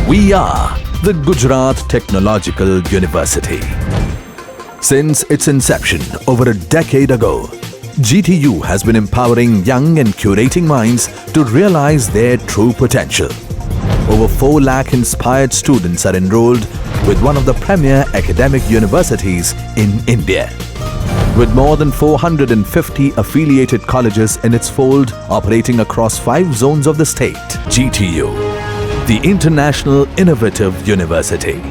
We are the Gujarat Technological University. Since its inception over a decade ago, GTU has been empowering young and curating minds to realize their true potential. Over 4 lakh inspired students are enrolled with one of the premier academic universities in India. With more than 450 affiliated colleges in its fold operating across 5 zones of the state, GTU, the International Innovative University,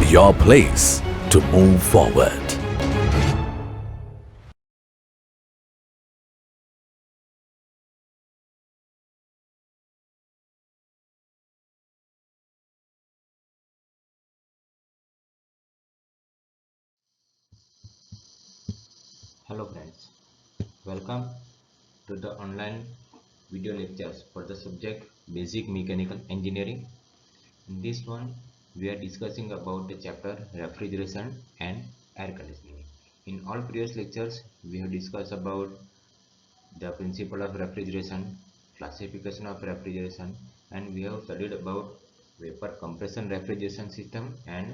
your place to move forward. Hello friends, welcome to the online video lectures for the subject Basic Mechanical Engineering. In this one, we are discussing about the chapter Refrigeration and Air Conditioning. In all previous lectures, we have discussed about the principle of refrigeration, classification of refrigeration, and we have studied about vapor compression refrigeration system and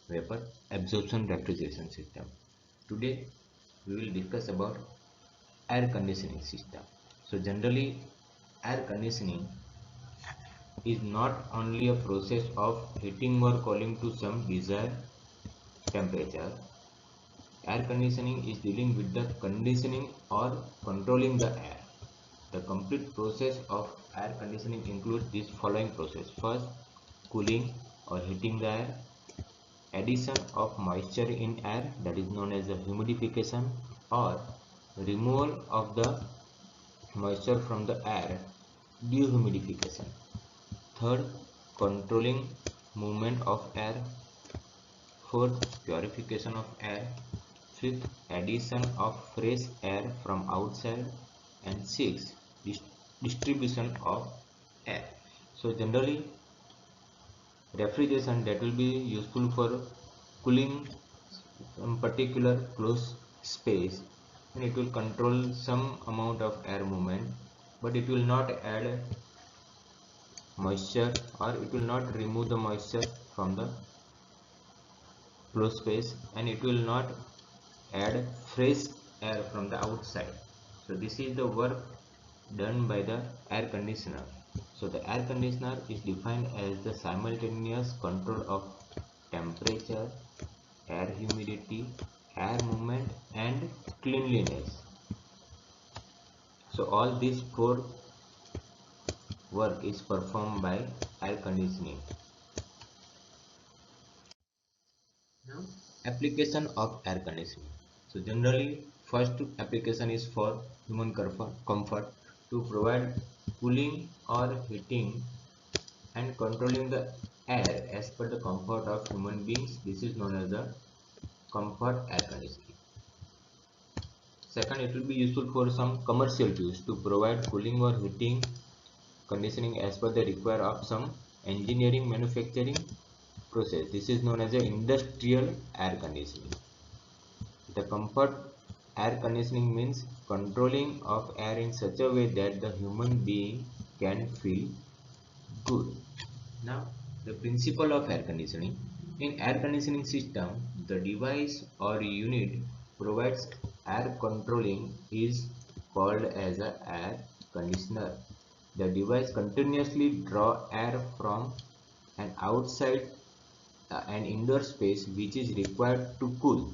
vapor absorption refrigeration system. Today, we will discuss about air conditioning system. So generally, air conditioning is not only a process of heating or cooling to some desired temperature. Air conditioning is dealing with the conditioning or controlling the air. The complete process of air conditioning includes this following process. First, cooling or heating the air, addition of moisture in air, that is known as the humidification, or removal of the moisture from the air, dehumidification. Third, controlling movement of air. Fourth, purification of air. Fifth, addition of fresh air from outside. And sixth, distribution of air. So generally, refrigeration that will be useful for cooling some particular closed space, and it will control some amount of air movement, but it will not add moisture, or it will not remove the moisture from the closed space, and it will not add fresh air from the outside. So this is the work done by the air conditioner. So the air conditioner is defined as the simultaneous control of temperature, air humidity, air movement, and cleanliness. So all these 4 work is performed by air conditioning. Now, application of air conditioning. So generally, first application is for human comfort to provide cooling or heating and controlling the air as per the comfort of human beings. This is known as the comfort air conditioning. Second, it will be useful for some commercial use to provide cooling or heating conditioning as per the require of some engineering manufacturing process. This is known as the industrial air conditioning. The comfort air conditioning means controlling of air in such a way that the human being can feel good. Now, the principle of air conditioning. In air conditioning system, the device or unit provides air controlling is called as an air conditioner. The device continuously draw air from an outside an indoor space which is required to cool.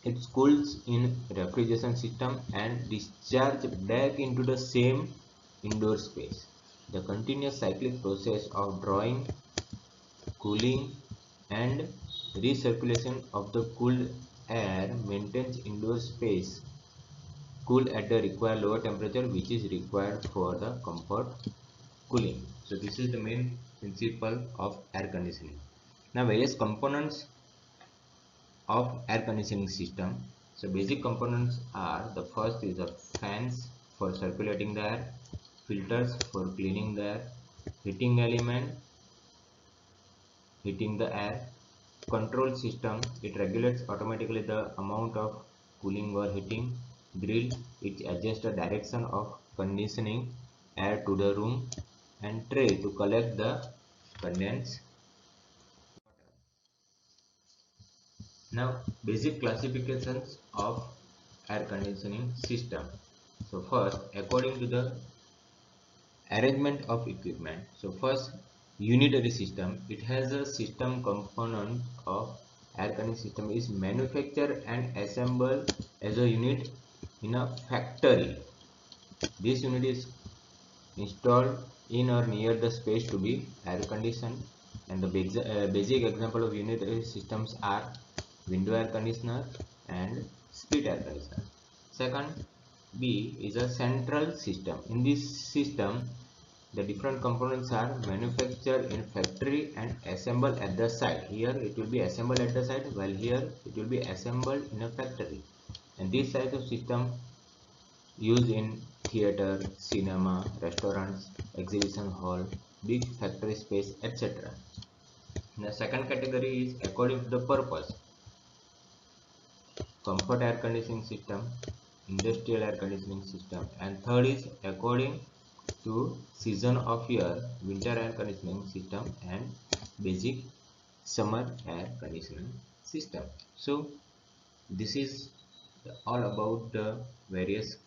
It cools in refrigeration system and discharge back into the same indoor space. The continuous cyclic process of drawing, cooling, and recirculation of the cooled air maintains indoor space cool at the required lower temperature which is required for the comfort cooling. So this is the main principle of air conditioning. Now various components of air conditioning system. So basic components are, the first is the fans for circulating the air, filters for cleaning the air, heating element heating the air, control system, it regulates automatically the amount of cooling or heating, grill, it adjusts the direction of conditioning air to the room, and tray to collect the condensed water. Now, basic classifications of air conditioning system. So first, according to the arrangement of equipment. So first, unitary system. It has a system component of air conditioning system is manufactured and assembled as a unit in a factory. This unit is installed in or near the space to be air conditioned, and the basic example of unitary systems are window air conditioner and split air conditioner. Second, B is a central system. In this system, the different components are manufactured in factory and assembled at the site. Here it will be assembled at the site, while here it will be assembled in a factory. And this type of system used in theater, cinema, restaurants, exhibition hall, big factory space, etc. The second category is according to the purpose. Comfort air conditioning system, industrial air conditioning system, and third is according to season of year, winter air conditioning system and basic summer air conditioning system. So this is all about the various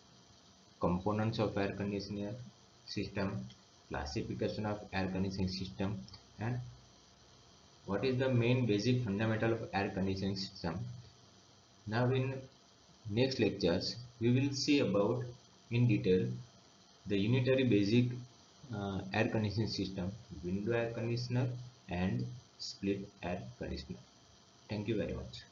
components of air conditioner system, classification of air conditioning system, and what is the main basic fundamental of air conditioning system. Now in next lectures we will see about in detail the unitary basic air conditioning system, window air conditioner and split air conditioner. Thank you very much.